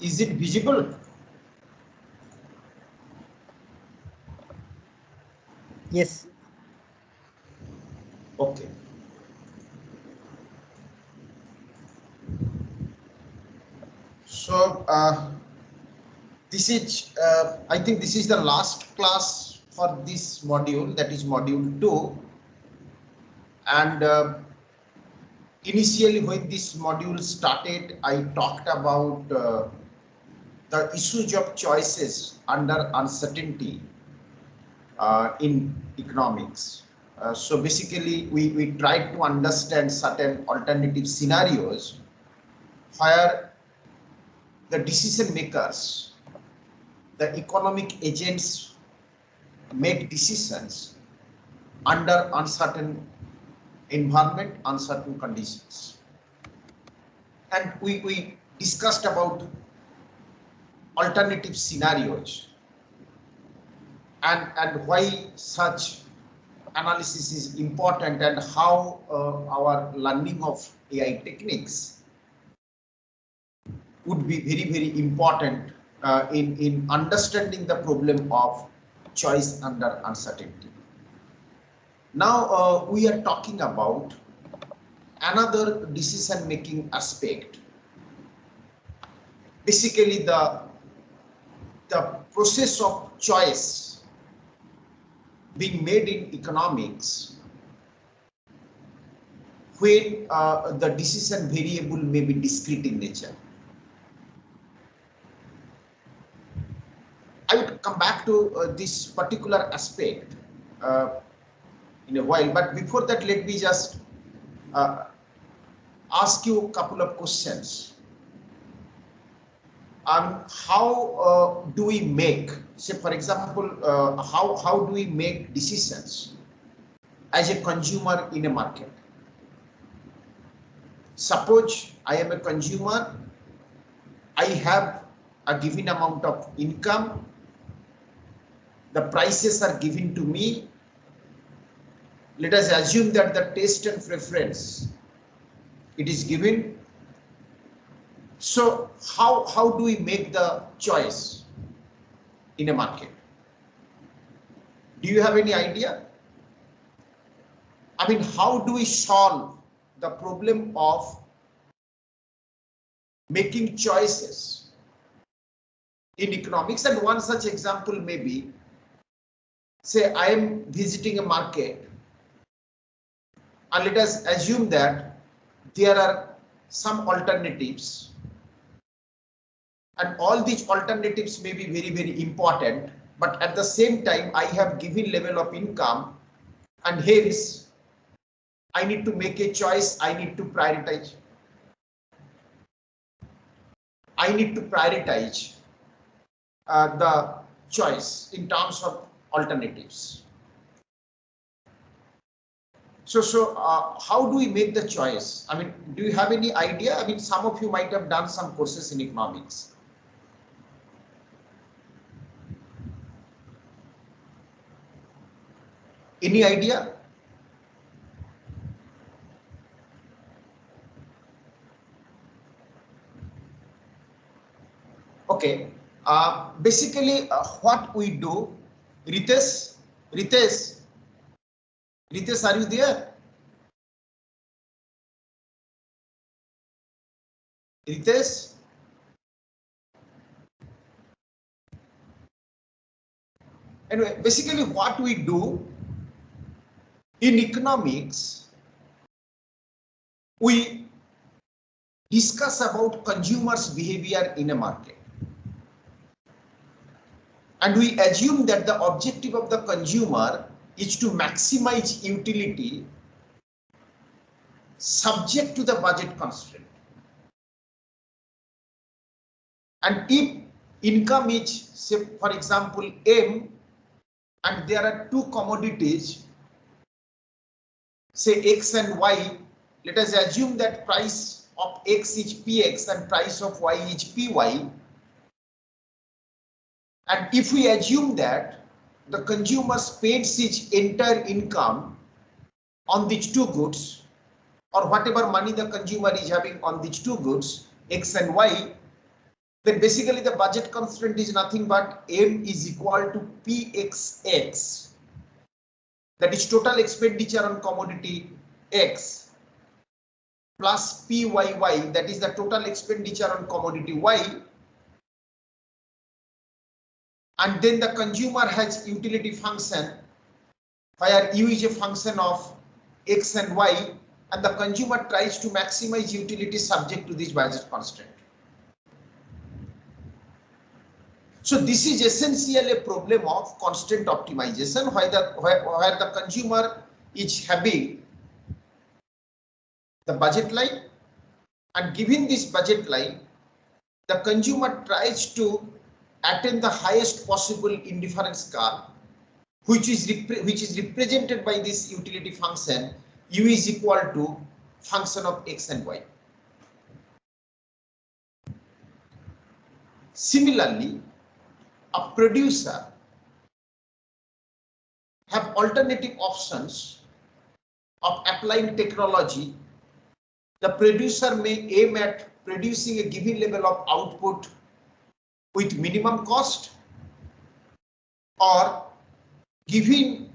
Is it visible? Yes. Okay. So this is, I think this is the last class for this module, that is module 2. And initially when this module started, I talked about the issues of choices under uncertainty in economics. So basically we tried to understand certain alternative scenarios where the decision makers, the economic agents make decisions under uncertain environment, uncertain conditions. And we discussed about alternative scenarios and why such analysis is important and how our learning of AI techniques would be very, very important in understanding the problem of choice under uncertainty. Now we are talking about another decision making aspect, basically the process of choice being made in economics when the decision variable may be discrete in nature. I would come back to this particular aspect in a while, but before that, let me just ask you a couple of questions. How do we make, say for example, how do we make decisions as a consumer in a market? Suppose I am a consumer, I have a given amount of income, the prices are given to me. Let us assume that the taste and preference, it is given. So how do we make the choice in a market? Do you have any idea? I mean, how do we solve the problem of making choices in economics? And one such example may be, say I am visiting a market, and let us assume that there are some alternatives, and all these alternatives may be very, very important, but at the same time I have given level of income, and hence I need to make a choice. I need to prioritize. The choice in terms of alternatives. So how do we make the choice? I mean, do you have any idea? I mean, some of you might have done some courses in economics. Any idea? Okay. Basically, what we do, Ritesh, are you there? Ritesh? Anyway, basically what we do in economics, we discuss about consumers' behavior in a market. And we assume that the objective of the consumer is to maximize utility subject to the budget constraint. And if income is, say for example, M, and there are two commodities, say X and Y, let us assume that price of X is PX and price of Y is PY. And if we assume that the consumer spends his entire income on these two goods, or whatever money the consumer is having on these two goods, X and Y, then basically the budget constraint is nothing but M is equal to PXX, that is total expenditure on commodity X, plus PYY, that is the total expenditure on commodity Y, and then the consumer has utility function where U is a function of X and Y, and the consumer tries to maximize utility subject to this budget constraint. So this is essentially a problem of constraint optimization where the consumer is having the budget line, and given this budget line, the consumer tries to attain the highest possible indifference curve, which is represented by this utility function U is equal to function of X and Y. Similarly, a producer have alternative options of applying technology. The producer may aim at producing a given level of output with minimum cost, or given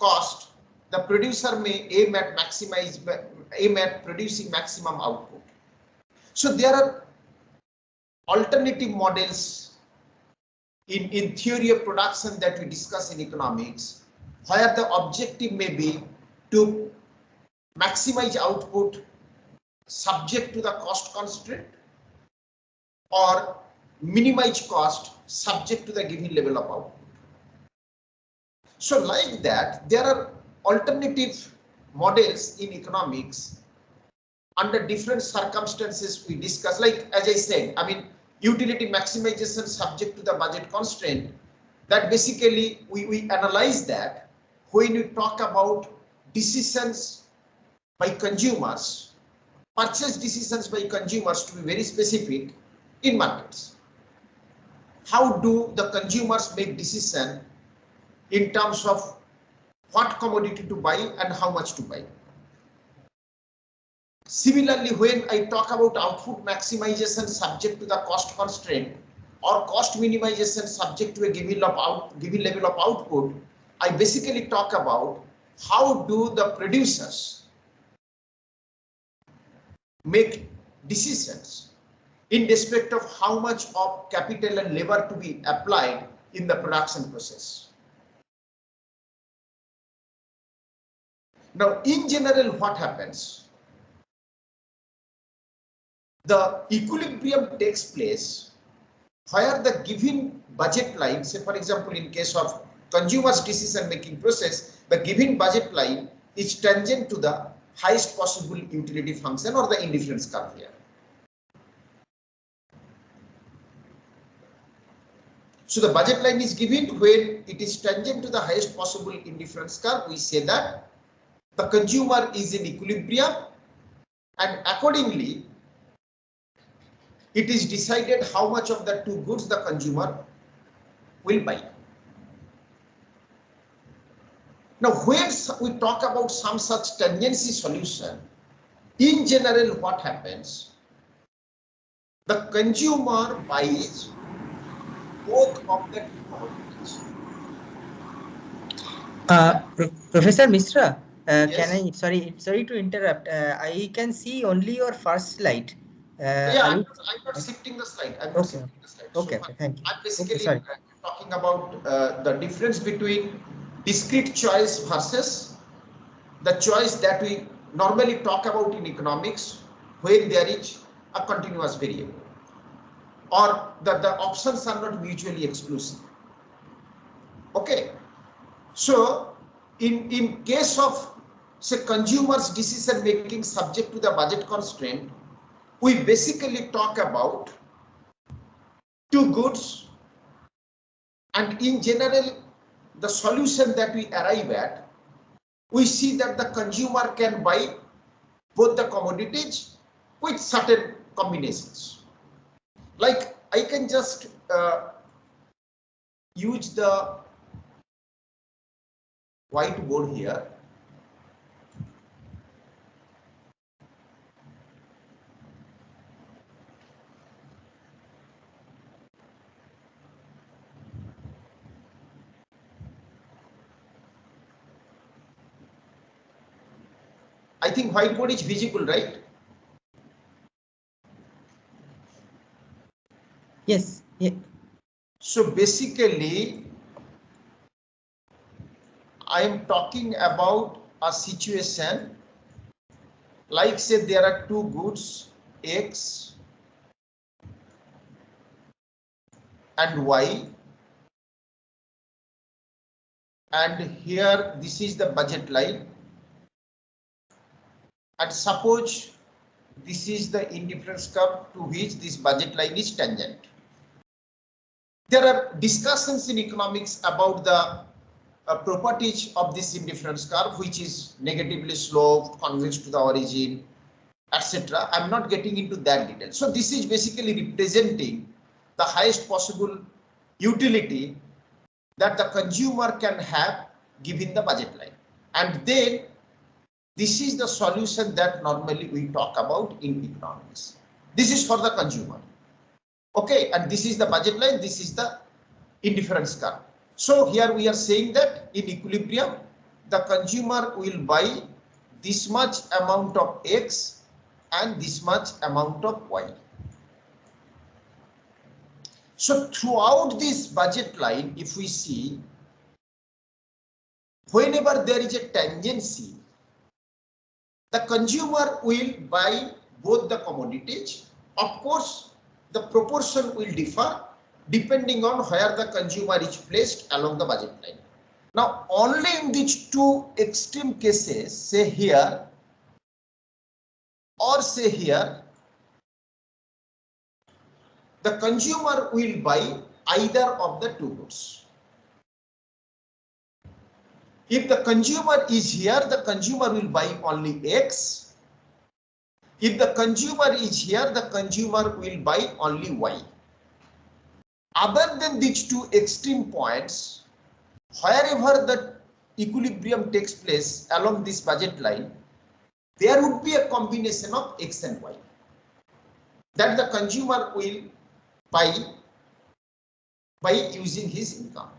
cost, the producer may aim at producing maximum output. So there are alternative models in theory of production that we discuss in economics, where the objective may be to maximize output subject to the cost constraint, or minimize cost subject to the given level of output. So like that, there are alternative models in economics under different circumstances we discuss. Like as I said, I mean, utility maximization subject to the budget constraint, that basically we analyze that when we talk about decisions by consumers, purchase decisions by consumers, to be very specific, in markets. How do the consumers make decision in terms of what commodity to buy and how much to buy? Similarly, when I talk about output maximization subject to the cost constraint, or cost minimization subject to a given level of output, I basically talk about how do the producers make decisions in respect of how much of capital and labor to be applied in the production process. Now, in general, what happens? The equilibrium takes place where the given budget line, say for example, in case of consumers' decision making process, the given budget line is tangent to the highest possible utility function or the indifference curve here. So the budget line is given when it is tangent to the highest possible indifference curve. We say that the consumer is in equilibrium, and accordingly it is decided how much of the two goods the consumer will buy. Now, when we talk about some such tangency solution, in general what happens? The consumer buys both of the two commodities. Professor Mishra, yes? can I, sorry to interrupt, I can see only your first slide. Yeah, I'm not shifting the slide. I'm not shifting the slide. Okay, So thank you. I'm basically talking about the difference between discrete choice versus the choice that we normally talk about in economics when there is a continuous variable, or that the options are not mutually exclusive. Okay, so in case of say consumers' decision making subject to the budget constraint, we basically talk about two goods, and in general the solution that we arrive at, we see that the consumer can buy both the commodities with certain combinations. Like I can just use the whiteboard here. think whiteboard is visible, right? Yes. Yeah. So basically, I am talking about a situation like, say there are two goods, X and Y, and here this is the budget line, and suppose this is the indifference curve to which this budget line is tangent. There are discussions in economics about the properties of this indifference curve, which is negatively sloped, convex to the origin, etc. I'm not getting into that detail. So this is basically representing the highest possible utility that the consumer can have given the budget line. And then this is the solution that normally we talk about in economics. This is for the consumer. Okay, and this is the budget line, this is the indifference curve. So here we are saying that in equilibrium, the consumer will buy this much amount of X and this much amount of Y. So throughout this budget line, if we see, whenever there is a tangency, the consumer will buy both the commodities. Of course, the proportion will differ depending on where the consumer is placed along the budget line. Now, only in these two extreme cases, say here or say here, the consumer will buy either of the two goods. If the consumer is here, the consumer will buy only X. If the consumer is here, the consumer will buy only Y. Other than these two extreme points, wherever the equilibrium takes place along this budget line, there would be a combination of X and Y that the consumer will buy by using his income.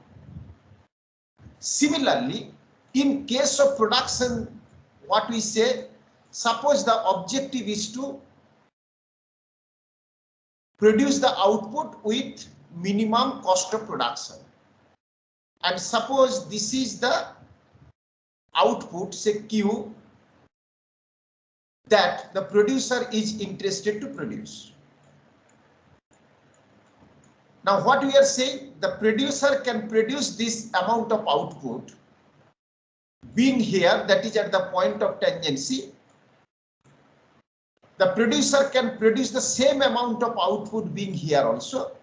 Similarly, in case of production, what we say, suppose the objective is to produce the output with minimum cost of production, and suppose this is the output, say Q, that the producer is interested to produce. Now what we are saying, the producer can produce this amount of output being here, that is at the point of tangency. The producer can produce the same amount of output being here also,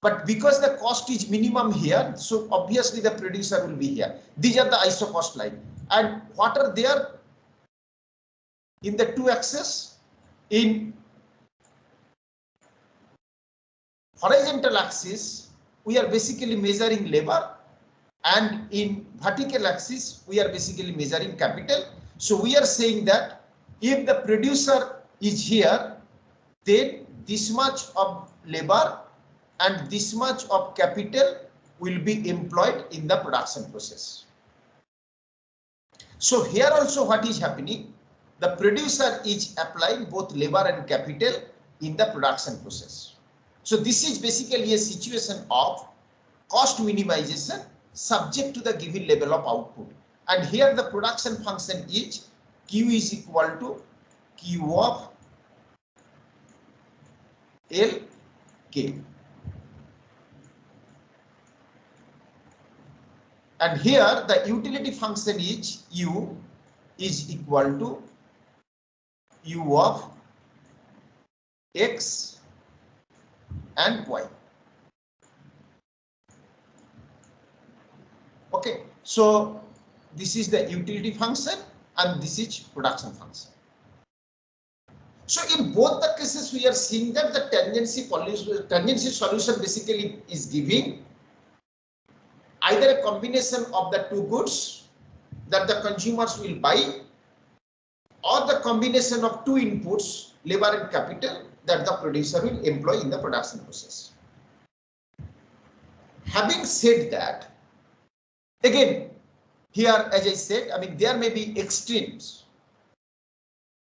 but because the cost is minimum here, so obviously the producer will be here. These are the iso cost line. And what are there in the two axes? In horizontal axis, we are basically measuring labor, and in vertical axis, we are basically measuring capital. So we are saying that if the producer is here, then this much of labor and this much of capital will be employed in the production process. So here also what is happening, the producer is applying both labor and capital in the production process. So this is basically a situation of cost minimization subject to the given level of output. And here the production function is Q is equal to Q of LK. And here the utility function is U is equal to U of X and Y. Okay, so this is the utility function and this is production function. So in both the cases, we are seeing that the tangency solution basically is giving either a combination of the two goods that the consumers will buy, or the combination of two inputs, labor and capital, that the producer will employ in the production process. Having said that, again, here, as I said, I mean, there may be extremes.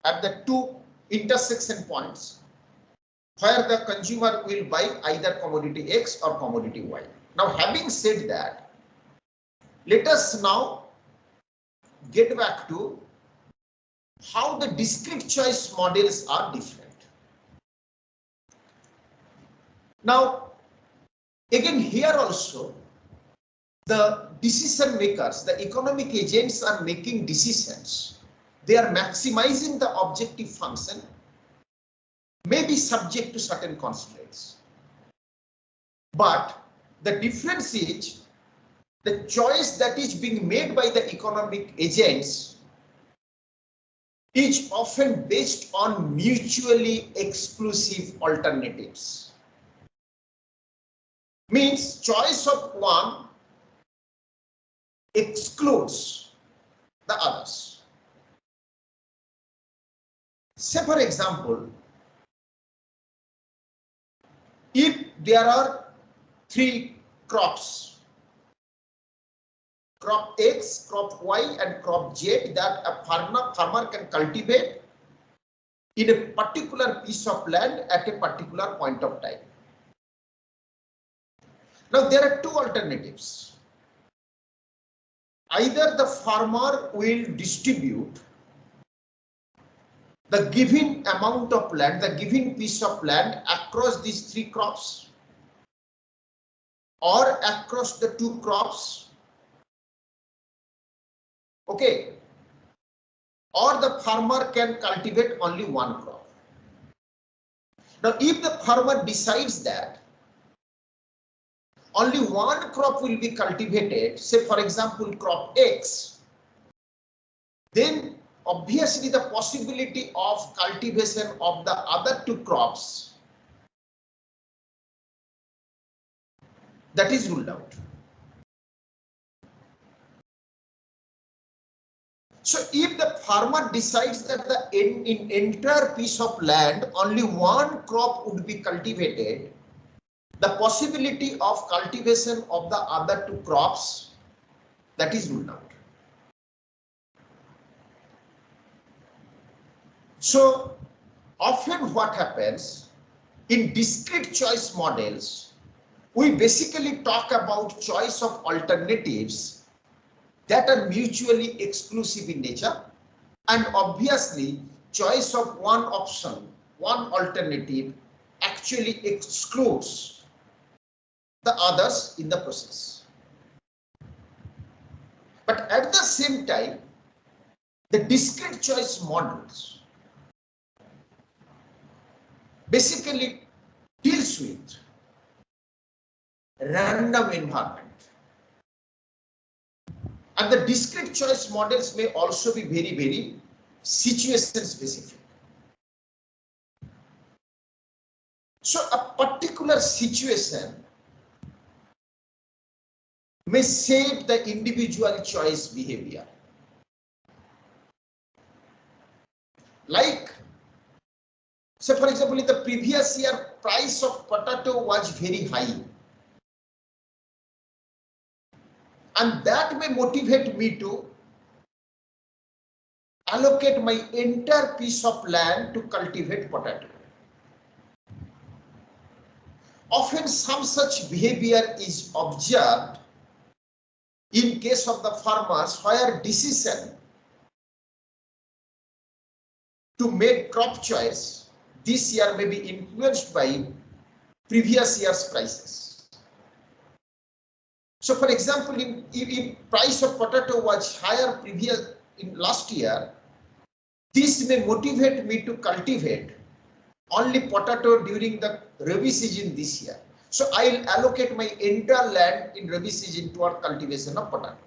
at the two intersection points where the consumer will buy either commodity X or commodity Y. Now, having said that, let us now get back to how the discrete choice models are different. Now, again here also, the decision makers, the economic agents are making decisions. They are maximizing the objective function, may be subject to certain constraints. But the difference is the choice that is being made by the economic agents is often based on mutually exclusive alternatives. Means choice of one excludes the others. Say for example, if there are three crops, crop X, crop Y and crop Z that a farmer can cultivate in a particular piece of land at a particular point of time. Now there are two alternatives. Either the farmer will distribute the given amount of land, the given piece of land across these three crops or across the two crops. Okay. Or the farmer can cultivate only one crop. Now, if the farmer decides that only one crop will be cultivated, say for example crop X, then obviously the possibility of cultivation of the other two crops, that is ruled out. So if the farmer decides that in entire piece of land only one crop would be cultivated, the possibility of cultivation of the other two crops, that is ruled out. So often what happens in discrete choice models, we basically talk about choice of alternatives that are mutually exclusive in nature, and obviously choice of one option, one alternative actually excludes the others in the process. But at the same time, the discrete choice models basically deals with random environment. And the discrete choice models may also be very, very situation specific. So a particular situation may shape the individual choice behavior. Like, say for example, in the previous year, price of potato was very high. And that may motivate me to allocate my entire piece of land to cultivate potato. Often some such behavior is observed in case of the farmers where decision to make crop choice this year may be influenced by previous year's prices. So for example, if price of potato was higher in last year, this may motivate me to cultivate only potato during the Rabi season this year. So I'll allocate my entire land in Rabi season toward cultivation of potato.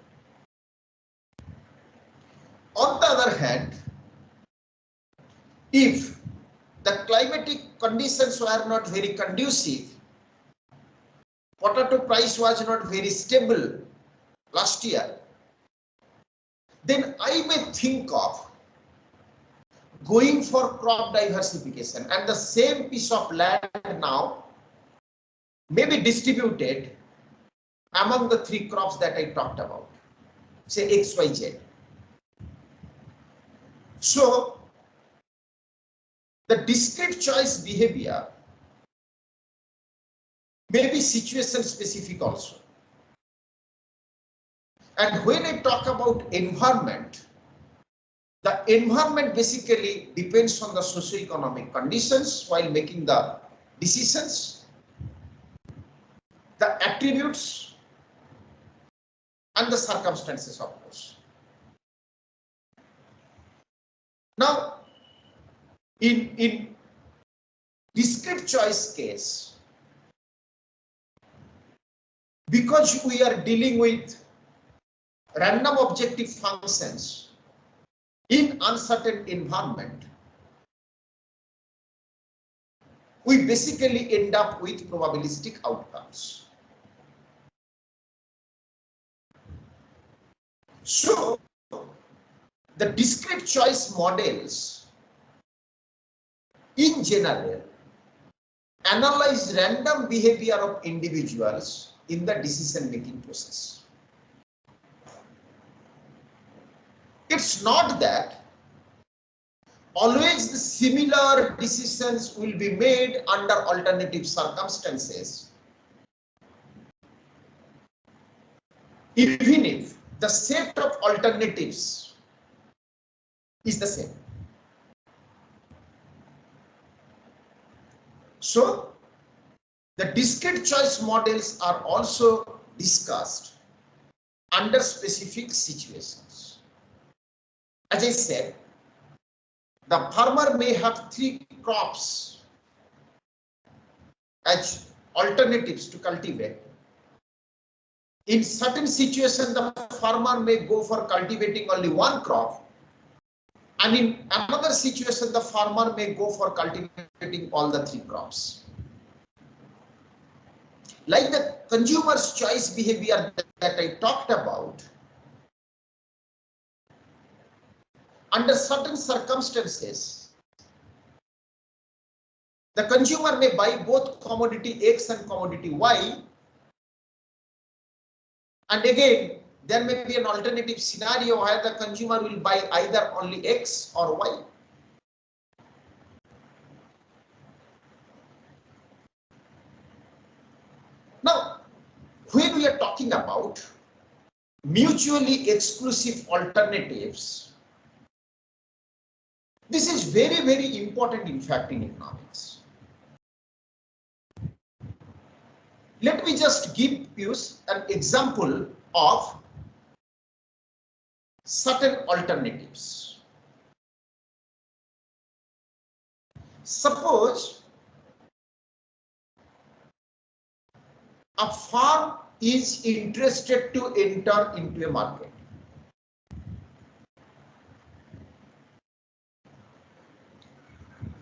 On the other hand, if the climatic conditions were not very conducive, potato price was not very stable last year, then I may think of going for crop diversification, and the same piece of land now may be distributed among the three crops that I talked about, say X, Y, Z. So The discrete choice behavior may be situation specific also. And when I talk about environment, the environment basically depends on the socio-economic conditions while making the decisions, the attributes, and the circumstances, of course. Now, in discrete choice case, because we are dealing with random objective functions in uncertain environment, we basically end up with probabilistic outcomes. So, the discrete choice models in general analyze random behavior of individuals in the decision making process. It's not that always the similar decisions will be made under alternative circumstances, even if the set of alternatives is the same. So, the discrete choice models are also discussed under specific situations. As I said, the farmer may have 3 crops as alternatives to cultivate. In certain situations, the farmer may go for cultivating only 1 crop, and in another situation, the farmer may go for cultivating all the 3 crops. Like the consumer's choice behavior that I talked about, under certain circumstances, the consumer may buy both commodity X and commodity Y, and again, there may be an alternative scenario where the consumer will buy either only X or Y. Now, when we are talking about mutually exclusive alternatives, this is very, very important in fact in economics. Let me just give you an example of certain alternatives. Suppose a firm is interested to enter into a market.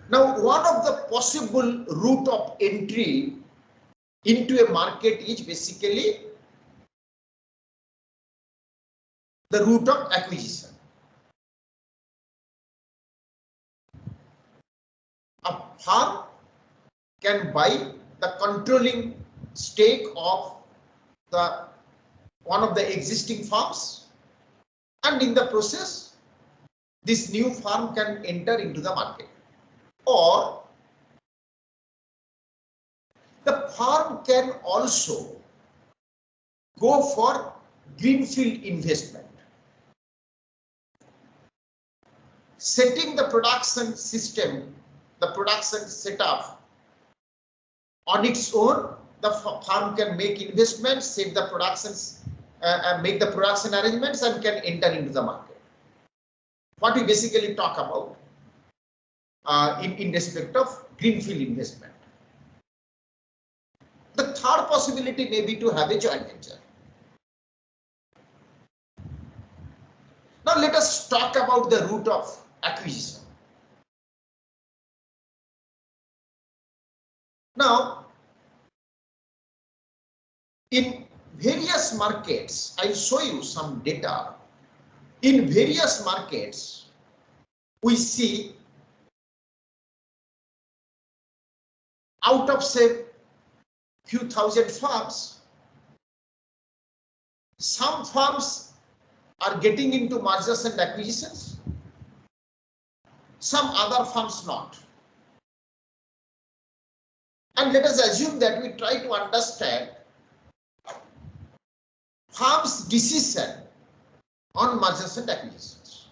Now, one of the possible route of entry into a market is basically the route of acquisition. A firm can buy the controlling stake of one of the existing firms, and in the process, this new firm can enter into the market. Or the firm can also go for greenfield investment, setting the production system, the production setup on its own. The firm can make investments, set the productions, make the production arrangements, and can enter into the market. What we basically talk about in respect of greenfield investment. The third possibility may be to have a joint venture. Now let us talk about the route of acquisition. Now, in various markets, I'll show you some data. In various markets, we see out of say few thousand firms, some firms are getting into mergers and acquisitions, some other firms not. And let us assume that we try to understand firm's decision on mergers and acquisitions.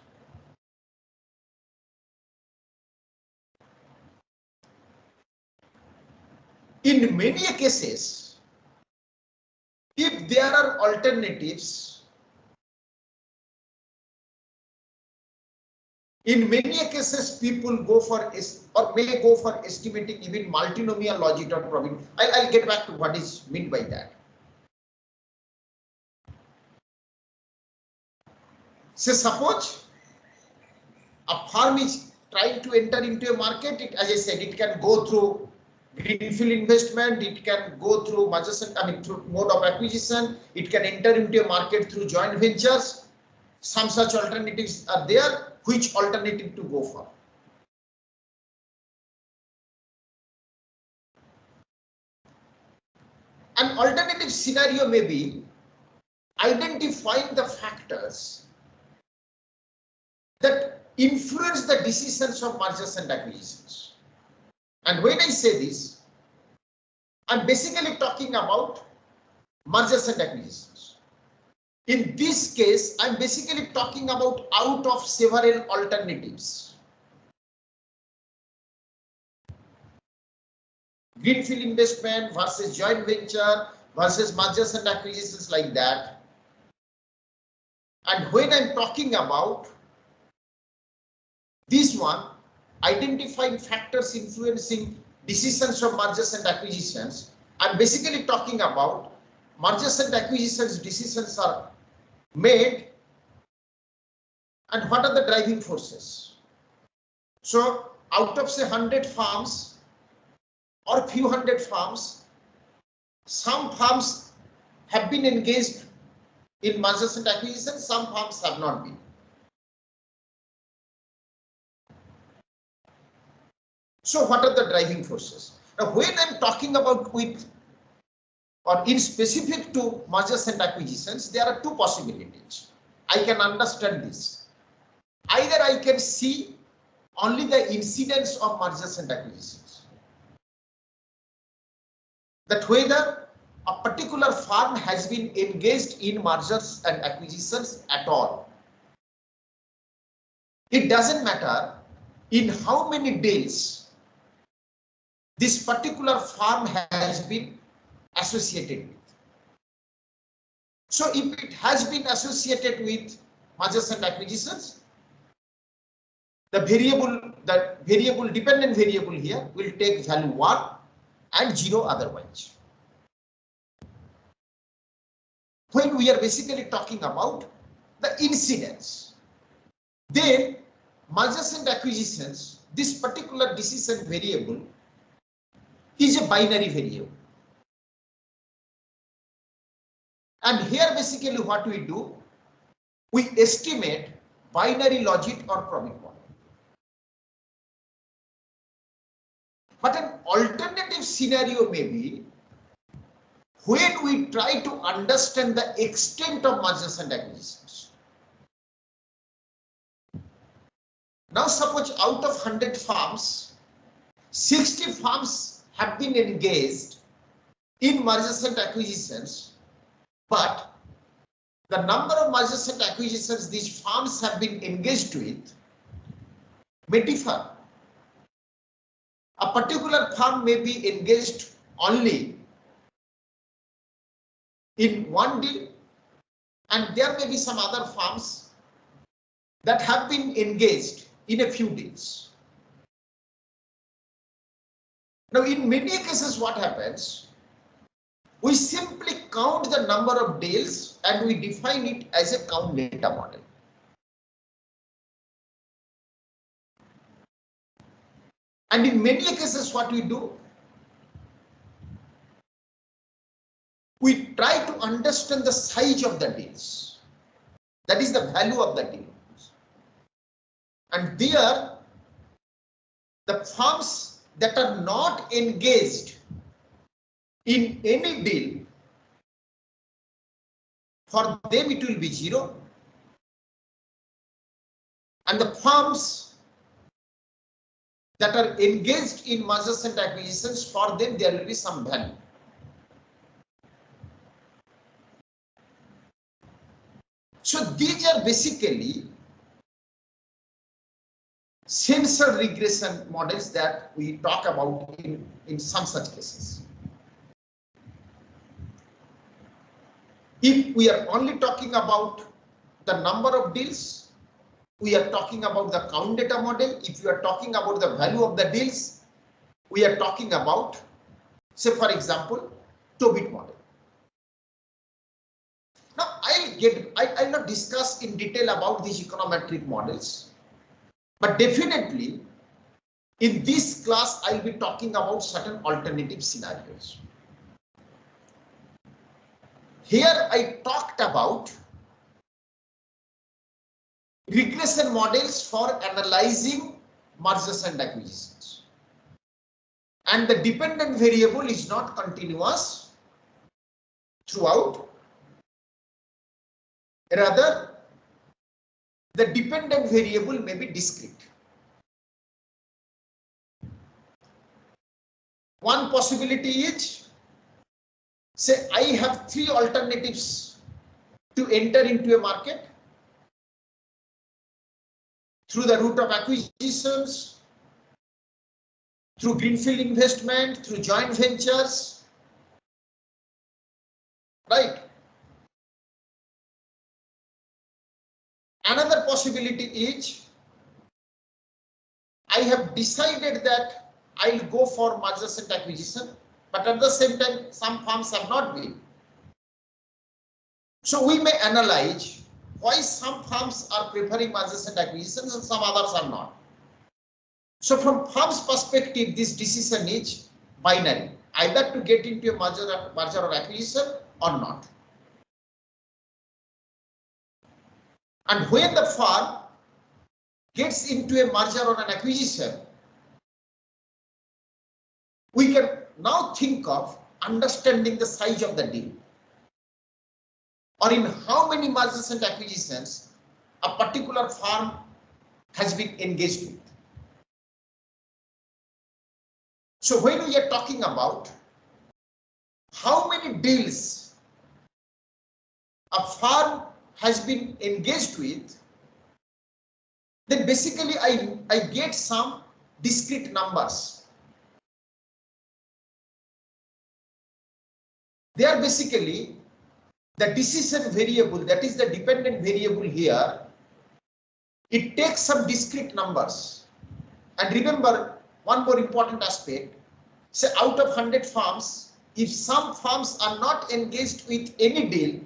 In many cases, if there are alternatives, in many cases people go for or may go for estimating even multinomial logic or probability. I'll get back to what is meant by that. So suppose a firm is trying to enter into a market, as I said, it can go through greenfield investment, it can go through mergers, through mode of acquisition, it can enter into a market through joint ventures. Some such alternatives are there. Which alternative to go for? An alternative scenario may be identifying the factors that influence the decisions of mergers and acquisitions. And when I say this, I'm basically talking about mergers and acquisitions. In this case, I'm basically talking about out of several alternatives. Greenfield investment versus joint venture versus mergers and acquisitions, like that. And when I'm talking about this one, identifying factors influencing decisions of mergers and acquisitions, I'm basically talking about mergers and acquisitions decisions are made and what are the driving forces. So out of say 100 firms or few hundred firms, some firms have been engaged in mergers and acquisitions, some firms have not been. So what are the driving forces? Now when I'm talking about with or in specific to mergers and acquisitions, there are two possibilities. I can understand this. Either I can see only the incidence of mergers and acquisitions, that whether a particular firm has been engaged in mergers and acquisitions at all. It doesn't matter in how many deals this particular firm has been associated with. So if it has been associated with mergers and acquisitions, the variable dependent variable here will take value 1 and 0 otherwise. When we are basically talking about the incidence, then mergers and acquisitions, this particular decision variable is a binary variable. And here basically what we do, we estimate binary logic or probability. But an alternative scenario may be when we try to understand the extent of mergers and acquisitions. Now suppose out of 100 firms, 60 firms have been engaged in mergers and acquisitions, but the number of mergers and acquisitions these firms have been engaged with may differ. A particular firm may be engaged only in one deal, and there may be some other firms that have been engaged in a few deals. Now, in many cases, what happens? We simply count the number of deals and we define it as a count data model. And in many cases, what we do? We try to understand the size of the deals. That is the value of the deals. And there, the firms that are not engaged in any deal, for them it will be 0. And the firms that are engaged in mergers and acquisitions, for them there will be some value. So these are basically sensor regression models that we talk about in some such cases. If we are only talking about the number of deals, we are talking about the count data model. If you are talking about the value of the deals, we are talking about, say for example, Tobit model. Now I'll not discuss in detail about these econometric models, but definitely in this class I'll be talking about certain alternative scenarios. Here I talked about regression models for analyzing mergers and acquisitions. And the dependent variable is not continuous throughout. Rather, the dependent variable may be discrete. One possibility is, say I have three alternatives to enter into a market through the route of acquisitions, through greenfield investment, through joint ventures, right? Another possibility is I have decided that I'll go for mergers and acquisition, but at the same time some firms have not been. So we may analyze why some firms are preferring mergers and acquisitions and some others are not. So from firm's perspective, this decision is binary, either to get into a merger or acquisition or not. And when the firm gets into a merger or an acquisition, we can now think of understanding the size of the deal, or in how many mergers and acquisitions a particular firm has been engaged with. So when we are talking about how many deals a firm has been engaged with, then basically I get some discrete numbers. They are basically the decision variable, that is the dependent variable here. It takes some discrete numbers. And remember one more important aspect, say out of 100 firms, if some firms are not engaged with any deal,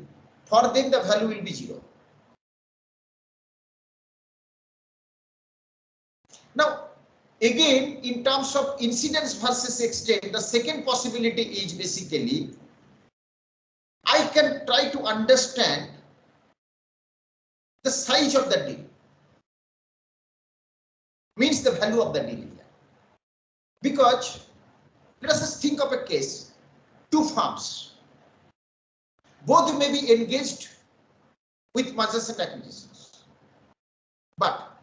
for them the value will be 0. Now, again, in terms of incidence versus extent, the second possibility is basically I can try to understand the size of the deal, means the value of the deal here. Because let us just think of a case, two firms, both may be engaged with mergers and acquisitions, but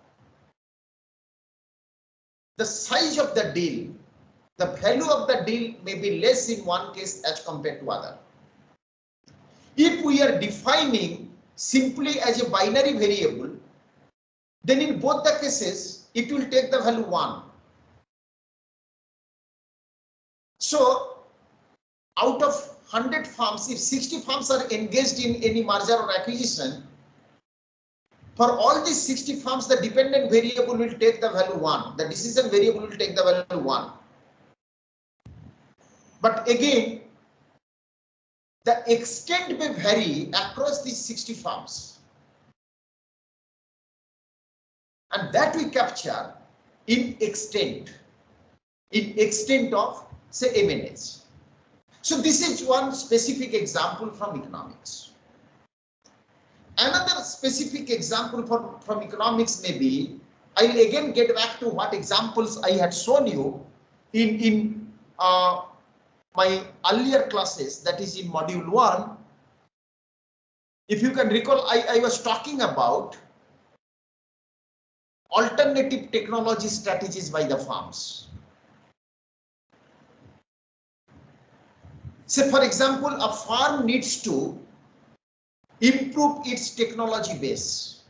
the size of the deal, the value of the deal may be less in one case as compared to other. If we are defining simply as a binary variable, then in both the cases it will take the value 1. So out of 100 firms, if 60 firms are engaged in any merger or acquisition, for all these 60 firms, the dependent variable will take the value 1. The decision variable will take the value 1. But again, the extent may vary across these 60 firms. And that we capture in extent of, say, M&As. So this is one specific example from economics. Another specific example from economics may be, I'll again get back to what examples I had shown you in my earlier classes, that is in module 1. If you can recall, I was talking about alternative technology strategies by the firms. Say, for example, a firm needs to improve its technology base.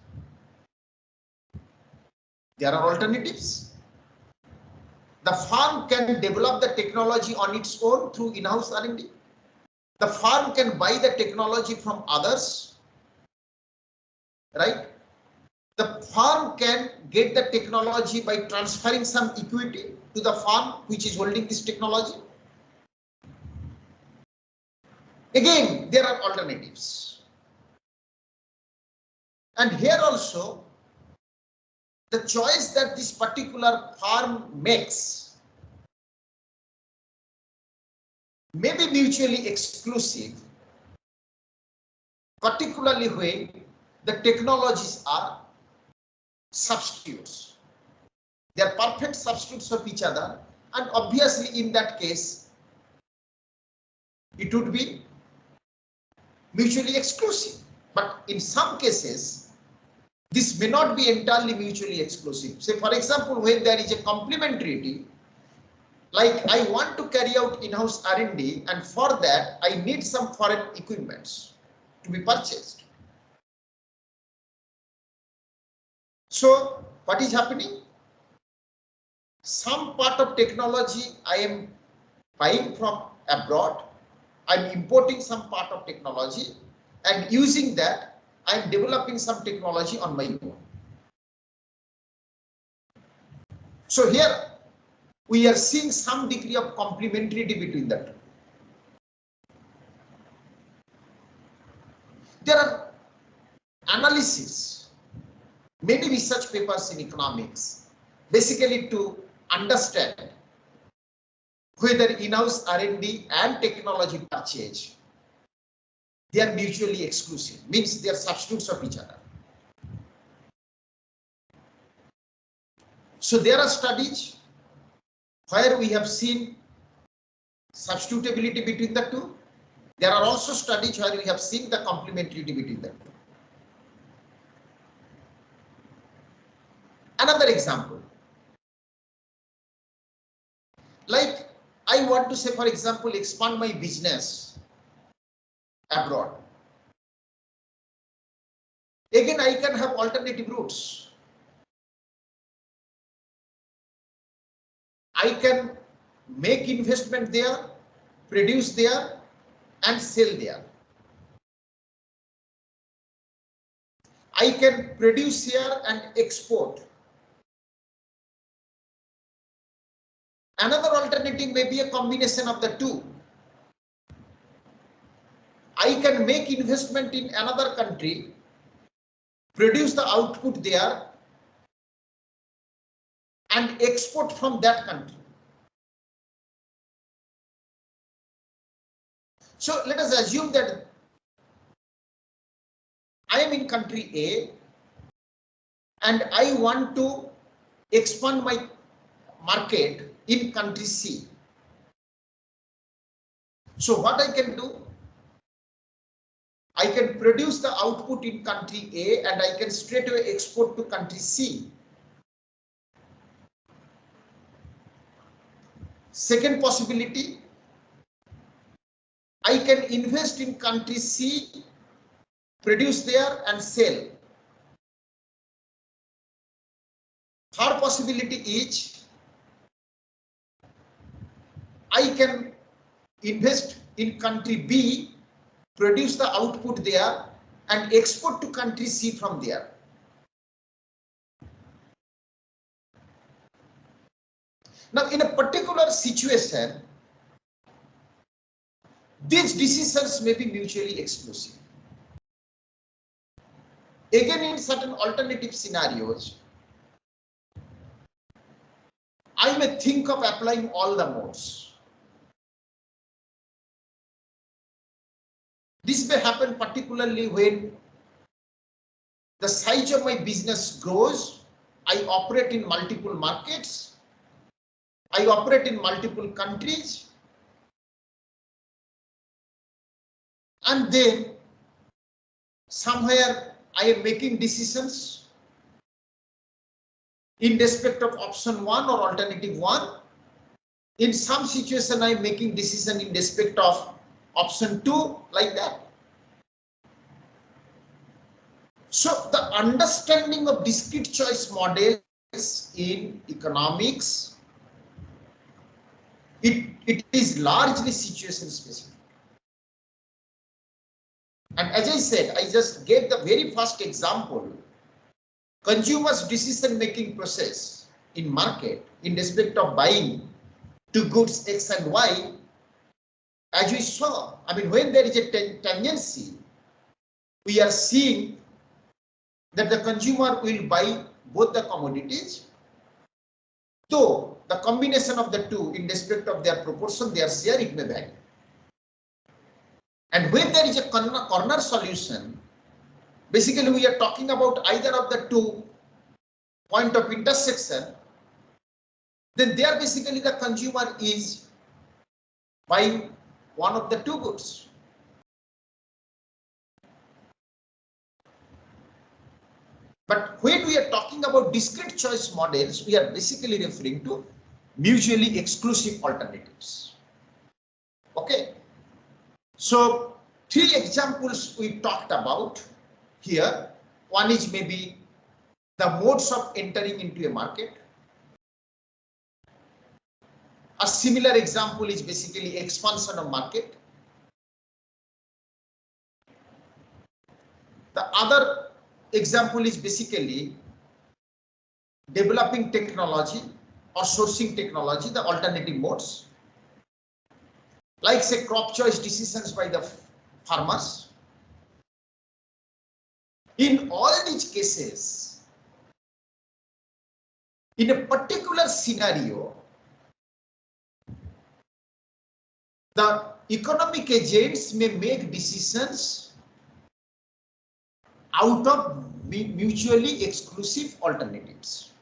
There are alternatives. The firm can develop the technology on its own through in-house R&D. The firm can buy the technology from others, right? The firm can get the technology by transferring some equity to the firm which is holding this technology. Again, there are alternatives. And here also, the choice that this particular firm makes may be mutually exclusive, particularly when the technologies are substitutes. They are perfect substitutes of each other, and obviously in that case, it would be mutually exclusive. But in some cases, this may not be entirely mutually exclusive. Say, for example, when there is a complementarity, like I want to carry out in-house R&D, and for that I need some foreign equipments to be purchased. So what is happening? Some part of technology I am buying from abroad, I'm importing some part of technology, and using that I'm developing some technology on my own. So here we are seeing some degree of complementarity between the two. There are analyses, many research papers in economics, basically to understand whether in-house R&D and technology purchase, they are mutually exclusive, means they are substitutes of each other. So there are studies where we have seen substitutability between the two. There are also studies where we have seen the complementarity between the two. Another example, like I want to say, for example, expand my business abroad. Again, I can have alternative routes. I can make investment there, produce there, and sell there. I can produce here and export. Another alternative may be a combination of the two. I can make investment in another country, produce the output there, and export from that country. So let us assume that I am in country A and I want to expand my market in country C. So what I can do? I can produce the output in country A and I can straight away export to country C. Second possibility, I can invest in country C, produce there and sell. Third possibility is I can invest in country B, produce the output there and export to country C from there. Now, in a particular situation, these decisions may be mutually exclusive. Again, in certain alternative scenarios, I may think of applying all the modes. This may happen particularly when the size of my business grows, I operate in multiple markets, I operate in multiple countries, and then somewhere I am making decisions in respect of option 1 or alternative 1. In some situation, I am making decision in respect of option 2, like that. So the understanding of discrete choice models in economics, it is largely situation specific. And as I said, I just gave the very first example, consumers' decision making process in market in respect of buying two goods X and Y. As we saw, I mean, when there is a tendency, we are seeing that the consumer will buy both the commodities, though the combination of the two in respect of their proportion, their share, it may vary. And when there is a corner solution, basically we are talking about either of the two point of intersection, then there basically the consumer is buying one of the two goods. But when we are talking about discrete choice models, we are basically referring to mutually exclusive alternatives. Okay. So 3 examples we talked about here. One is maybe the modes of entering into a market. A similar example is basically expansion of market. The other example is basically developing technology or sourcing technology, the alternative modes, like say crop choice decisions by the farmers. In all these cases, in a particular scenario, the economic agents may make decisions out of mutually exclusive alternatives.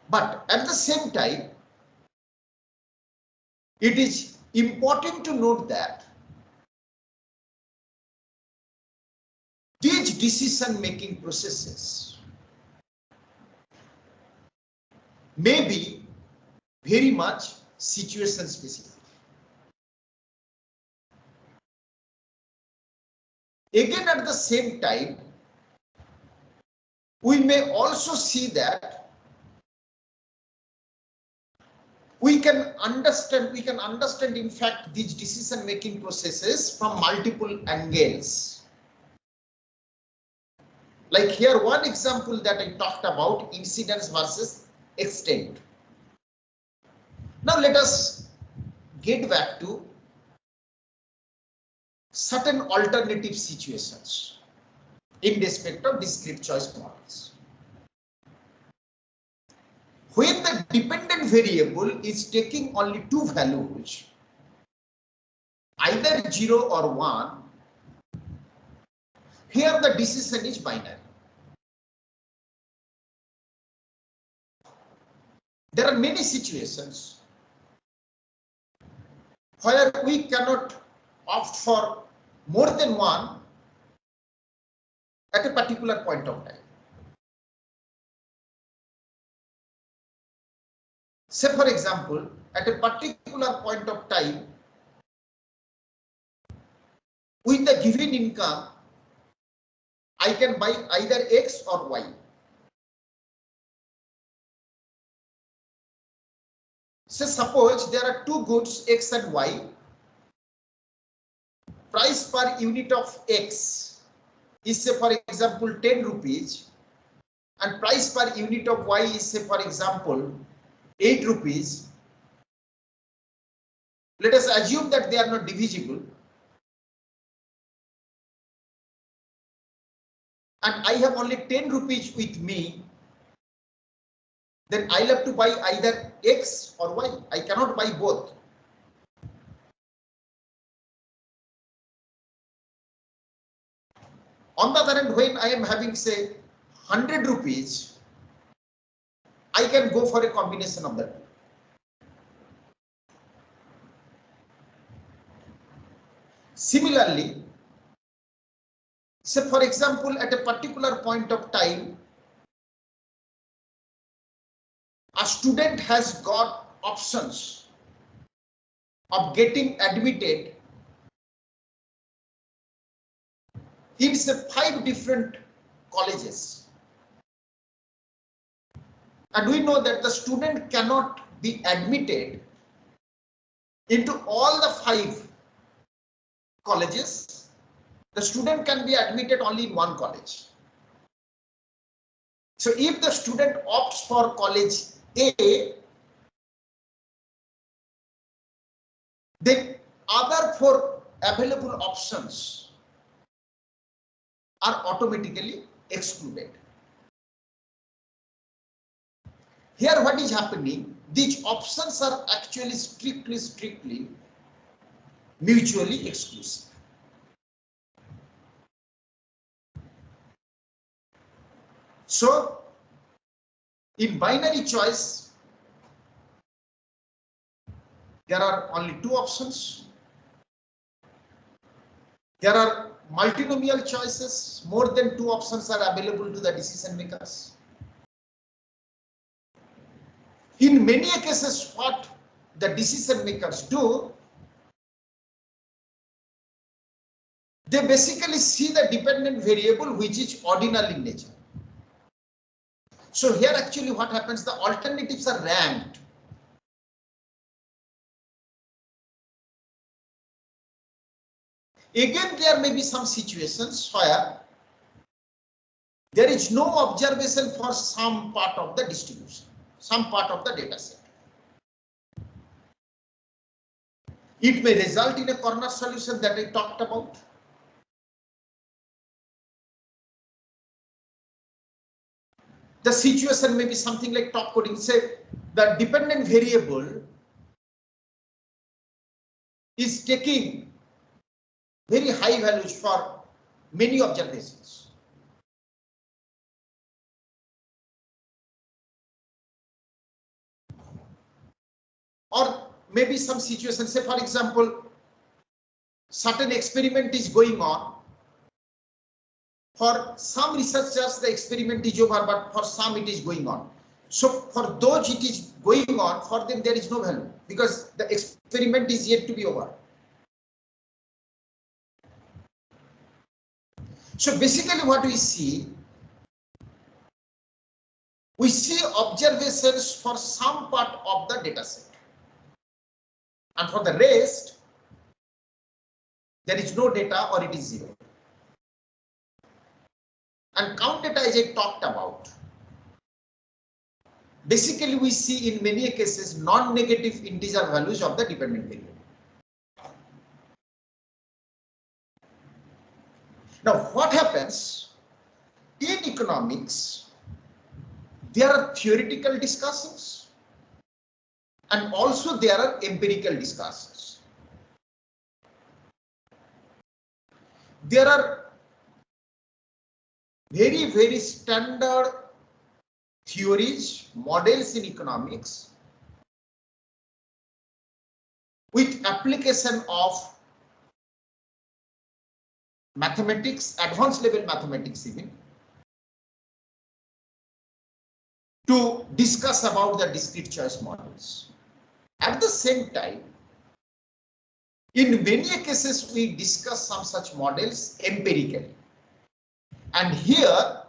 But at the same time, it is important to note that these decision-making processes may be very much situation specific. Again, at the same time, we may also see that we can understand in fact these decision making processes from multiple angles. Like here, one example that I talked about, incidence versus extent. Now let us get back to certain alternative situations in respect of discrete choice models. When the dependent variable is taking only 2 values, either 0 or 1, here the decision is binary. There are many situations where we cannot opt for more than one at a particular point of time. Say for example, at a particular point of time, with the given income, I can buy either X or Y. So suppose there are two goods X and Y. Price per unit of X is say for example 10 rupees and price per unit of Y is say for example 8 rupees. Let us assume that they are not divisible. And I have only 10 rupees with me, then I'll have to buy either X or Y. I cannot buy both. On the other hand, when I am having say 100 rupees, I can go for a combination of the two. Similarly, So for example, at a particular point of time, a student has got options of getting admitted in say 5 different colleges. And we know that the student cannot be admitted into all the 5 colleges. The student can be admitted only in one college. So if the student opts for college A, then other 4 available options are automatically excluded. Here what is happening, these options are actually strictly mutually exclusive. So in binary choice, there are only 2 options. There are multinomial choices, more than 2 options are available to the decision makers. In many cases, what the decision makers do, they basically see the dependent variable which is ordinal in nature. So here actually what happens, the alternatives are ranked. Again, there may be some situations where there is no observation for some part of the distribution, some part of the data set. It may result in a corner solution that I talked about. The situation may be something like top coding. Say the dependent variable is taking very high values for many observations. Or maybe some situation, say for example, certain experiment is going on. For some researchers, the experiment is over, but for some it is going on. So for those it is going on, for them there is no value because the experiment is yet to be over. So basically what we see observations for some part of the data set. And for the rest, there is no data or it is 0. And count data, as I talked about, basically we see in many cases non-negative integer values of the dependent variable. Now what happens in economics, there are theoretical discussions and also there are empirical discussions. There are very standard theories, models in economics with application of mathematics, advanced level mathematics even, to discuss about the discrete choice models. At the same time, in many cases we discuss some such models empirically. And here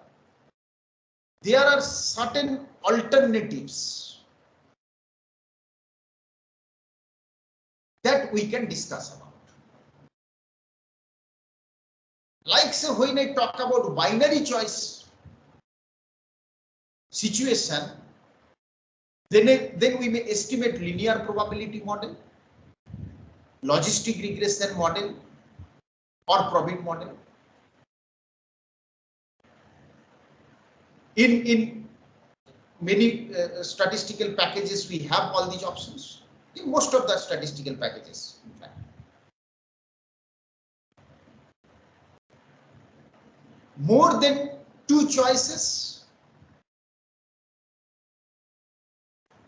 there are certain alternatives that we can discuss about. Like say when I talk about binary choice situation, then we may estimate linear probability model, logistic regression model, or probit model. In many statistical packages, we have all these options. In most of the statistical packages, in fact. More than 2 choices,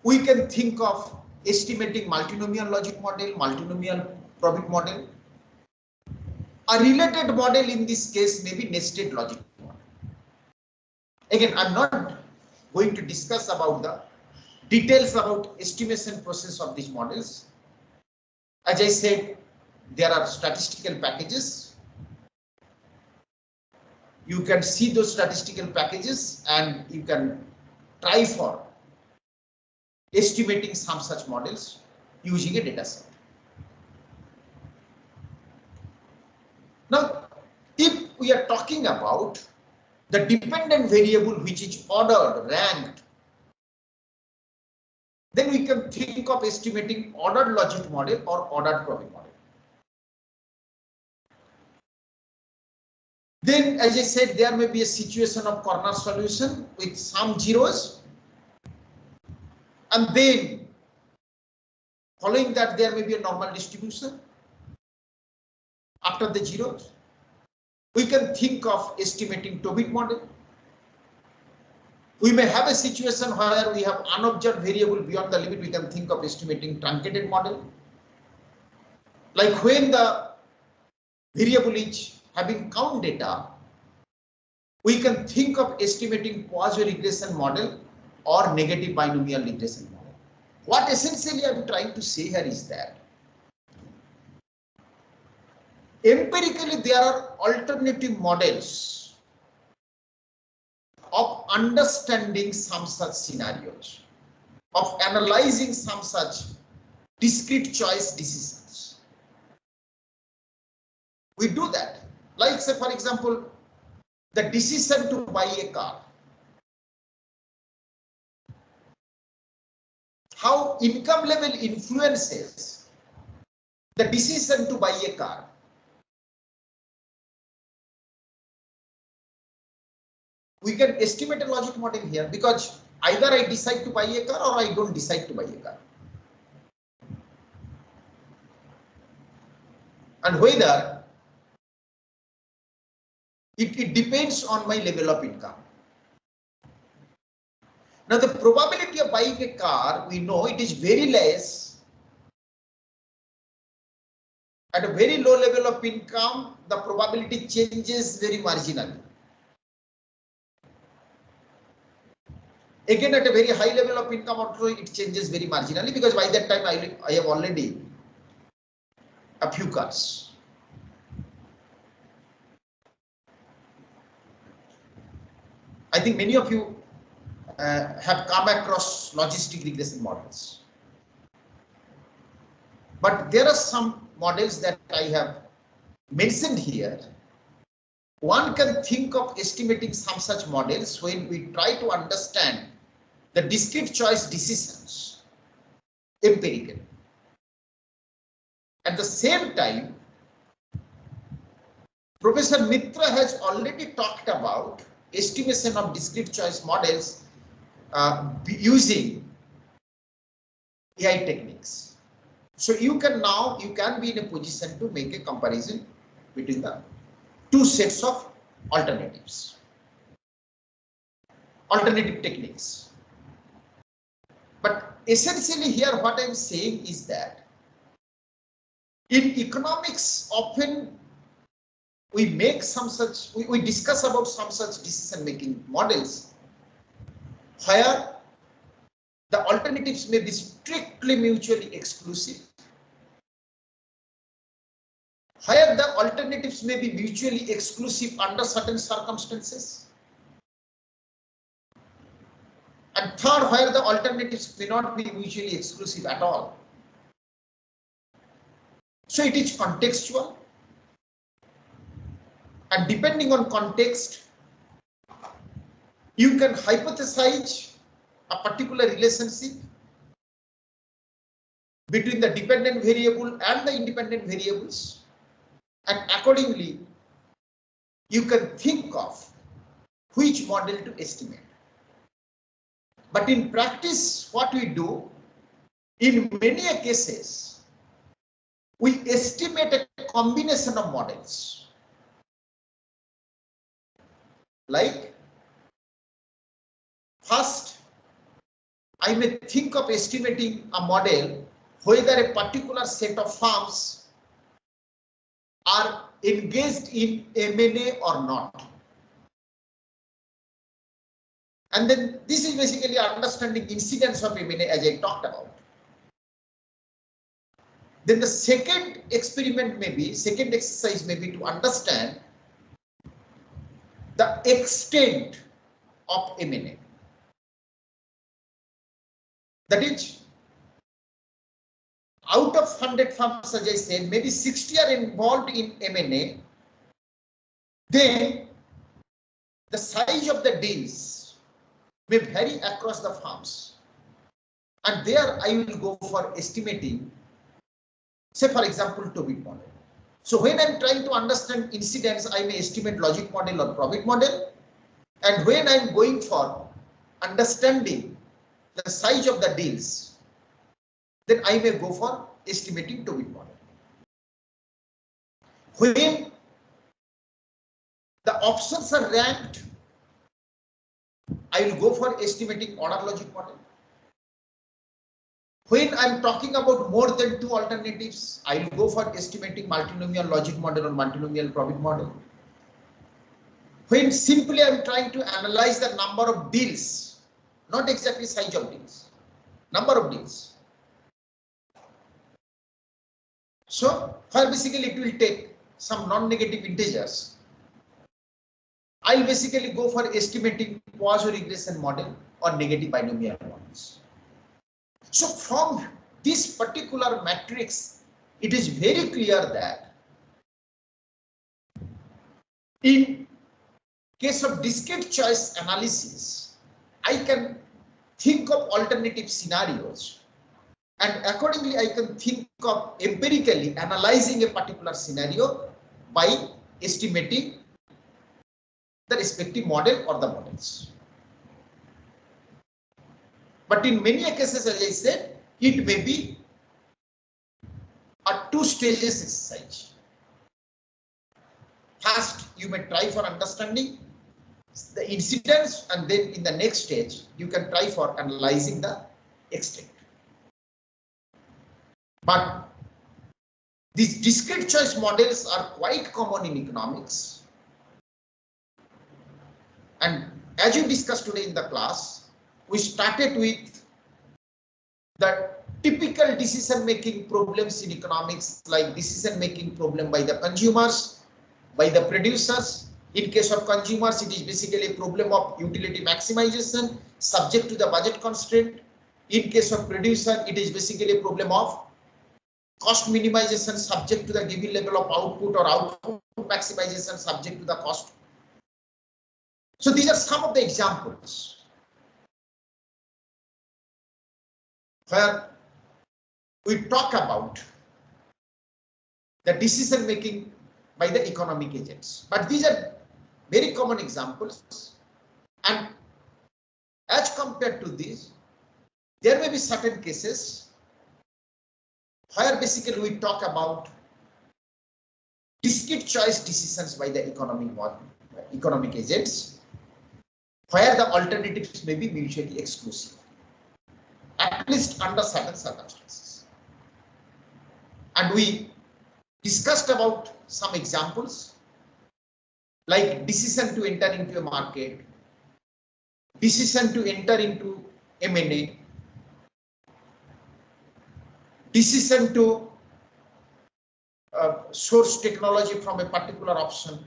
we can think of estimating multinomial logic model, multinomial probit model. A related model in this case may be nested logic model. Again, I'm not going to discuss about the details about estimation process of these models. As I said, there are statistical packages. You can see those statistical packages and you can try for estimating some such models using a data set. Now, if we are talking about the dependent variable which is ordered, ranked, then we can think of estimating ordered logic model or ordered probing model. Then, as I said, there may be a situation of corner solution with some zeros, and then following that there may be a normal distribution after the zeros. We can think of estimating Tobit model. We may have a situation where we have unobserved variable beyond the limit. We can think of estimating truncated model. Like when the variable is having count data, we can think of estimating quasi-regression model or negative binomial regression model. What essentially I'm trying to say here is that empirically there are alternative models of understanding some such scenarios, of analyzing some such discrete choice decisions. We do that. Like, say, for example, the decision to buy a car. How income level influences the decision to buy a car. We can estimate a logic model here because either I decide to buy a car or I don't decide to buy a car. And whether it depends on my level of income. Now the probability of buying a car, we know it is very less. At a very low level of income, the probability changes very marginally. Again, at a very high level of income, also it changes very marginally because by that time I have already a few cars. I think many of you have come across logistic regression models. But there are some models that I have mentioned here. One can think of estimating some such models when we try to understand the discrete choice decisions empirically. At the same time, Professor Mitra has already talked about estimation of discrete choice models using AI techniques. So you can be in a position to make a comparison between the two sets of alternatives, alternative techniques. But essentially here what I'm saying is that in economics often we make some such, we discuss about some such decision making models where the alternatives may be strictly mutually exclusive, where the alternatives may be mutually exclusive under certain circumstances, and third, where the alternatives may not be mutually exclusive at all. So it is contextual, and depending on context, you can hypothesize a particular relationship between the dependent variable and the independent variables, and accordingly you can think of which model to estimate. But in practice, what we do in many cases, we estimate a combination of models. Like, first, I may think of estimating a model whether a particular set of firms are engaged in M&A or not. And then this is basically understanding incidence of M&A as I talked about. Then the second exercise may be to understand the extent of M&A. That is, out of 100 firms, as I said, maybe 60 are involved in M&A. Then the size of the deals may vary across the firms. And there I will go for estimating, say for example, Tobit model. So when I'm trying to understand incidence, I may estimate logic model or Probit model. And when I'm going for understanding the size of the deals, then I may go for estimating Tobit model. When the options are ranked, I will go for estimating order logic model. When I'm talking about more than two alternatives, I will go for estimating multinomial logic model or multinomial Probit model. When simply I'm trying to analyze the number of deals, not exactly size of deals, number of deals. So for basically it will take some non-negative integers. I'll basically go for estimating quasi-regression model or negative binomial models. So from this particular matrix, it is very clear that in case of discrete choice analysis, I can think of alternative scenarios, and accordingly I can think of empirically analyzing a particular scenario by estimating the respective model or the models. But in many cases, as I said, it may be a two stages exercise. First, you may try for understanding the incidence, and then in the next stage, you can try for analyzing the extent. But these discrete choice models are quite common in economics. And as you discussed today in the class, we started with the typical decision-making problems in economics, like decision-making problem by the consumers, by the producers. In case of consumers, it is basically a problem of utility maximization subject to the budget constraint. In case of producer, it is basically a problem of cost minimization subject to the given level of output, or output maximization subject to the cost. So these are some of the examples where we talk about the decision making by the economic agents. But these are very common examples, and as compared to this, there may be certain cases where basically we talk about discrete choice decisions by the economic agents, where the alternatives may be mutually exclusive, at least under certain circumstances. And we discussed about some examples like decision to enter into a market, decision to enter into M&A, decision to source technology from a particular option,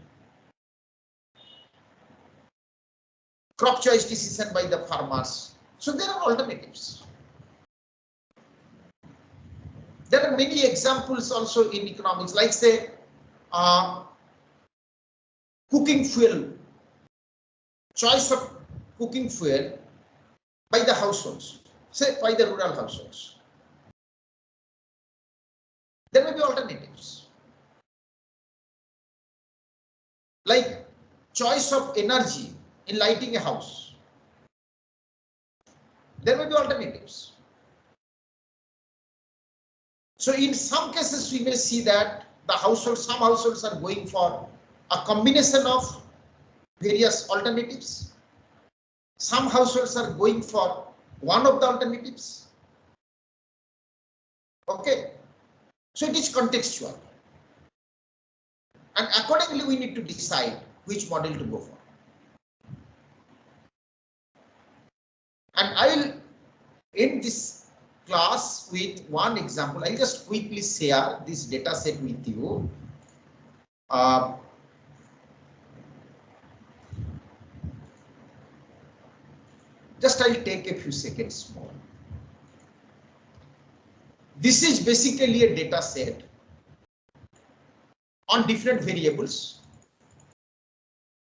crop choice decision by the farmers. So there are alternatives. There are many examples also in economics, like say cooking fuel, choice of cooking fuel by the households, say by the rural households. There may be alternatives, like choice of energy in lighting a house. There may be alternatives. So in some cases, we may see that some households are going for a combination of various alternatives. Some households are going for one of the alternatives. Okay, so it is contextual. And accordingly, we need to decide which model to go for. And I will end this class with one example. I'll just quickly share this data set with you. Just I'll take a few seconds more. This is basically a data set on different variables.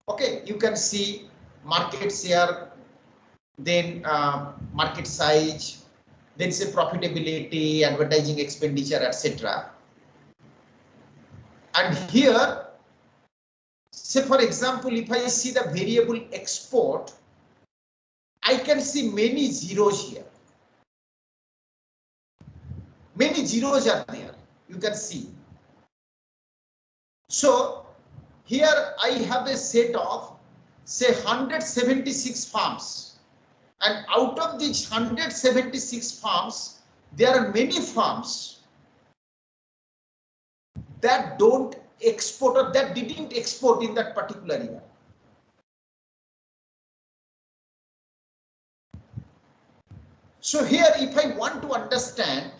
Okay, you can see market share, then market size, then say profitability, advertising expenditure, etc. And here, say for example, if I see the variable export, I can see many zeros here. Many zeros are there, you can see. So here I have a set of say 176 farms, and out of these 176 farms, there are many farms that don't export or that didn't export in that particular year. So here, if I want to understand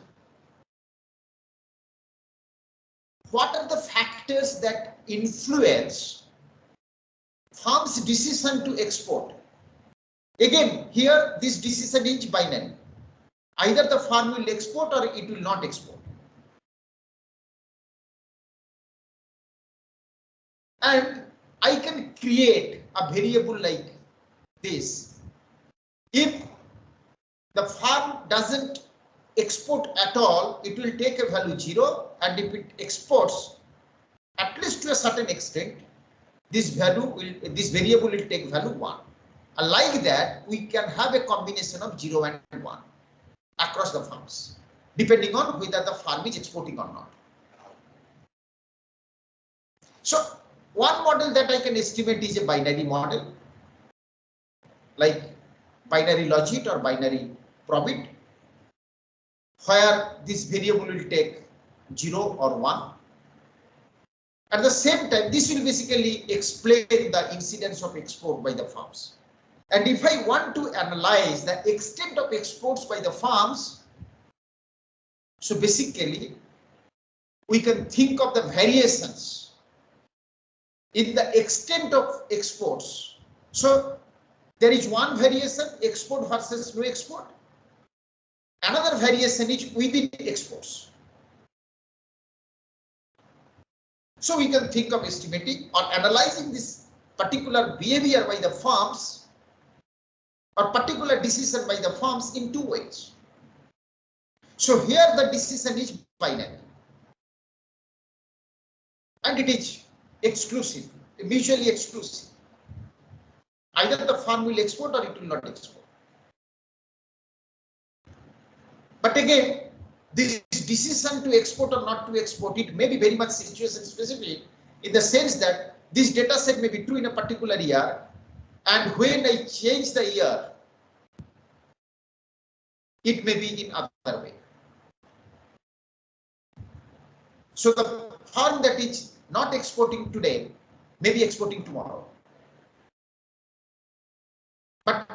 what are the factors that influence farm's decision to export, again, here this decision is binary. Either the farm will export or it will not export. And I can create a variable like this. If the farm doesn't export at all, it will take a value 0, and if it exports at least to a certain extent, this variable will take value 1. And like that, we can have a combination of 0 and 1 across the farms, depending on whether the farm is exporting or not. So one model that I can estimate is a binary model, like binary logit or binary probit, where this variable will take 0 or 1. At the same time, this will basically explain the incidence of export by the farms. And if I want to analyze the extent of exports by the farms, so basically we can think of the variations in the extent of exports. So there is one variation, export versus no export. Another variation is within exports. So we can think of estimating or analyzing this particular behavior by the farms or particular decision by the farms in two ways. So here the decision is binary and it is exclusive, mutually exclusive. Either the farm will export or it will not export. But again, this decision to export or not to export, it may be very much situation specific, in the sense that this data set may be true in a particular year, and when I change the year, it may be in other way. So the farm that is not exporting today may be exporting tomorrow. But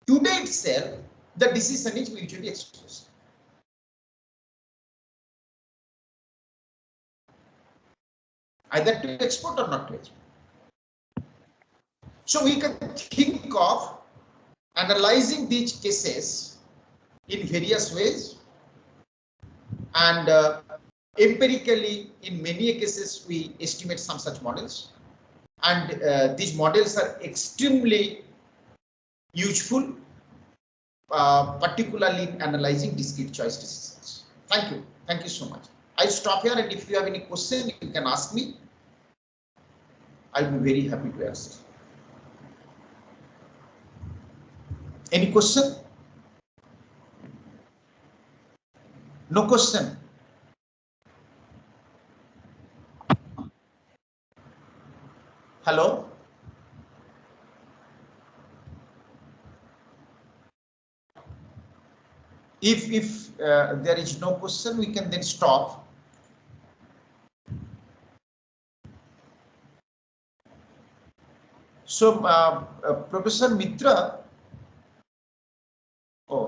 today itself, the decision is mutually exclusive. Either to export or not to export. So we can think of analyzing these cases in various ways, and empirically in many cases we estimate some such models, and these models are extremely useful, particularly in analyzing discrete choice decisions. Thank you so much. I'll stop here, and if you have any question you can ask me. I'll be very happy to answer. Any question? No question? Hello? If there is no question, we can then stop. So, Professor Mitra,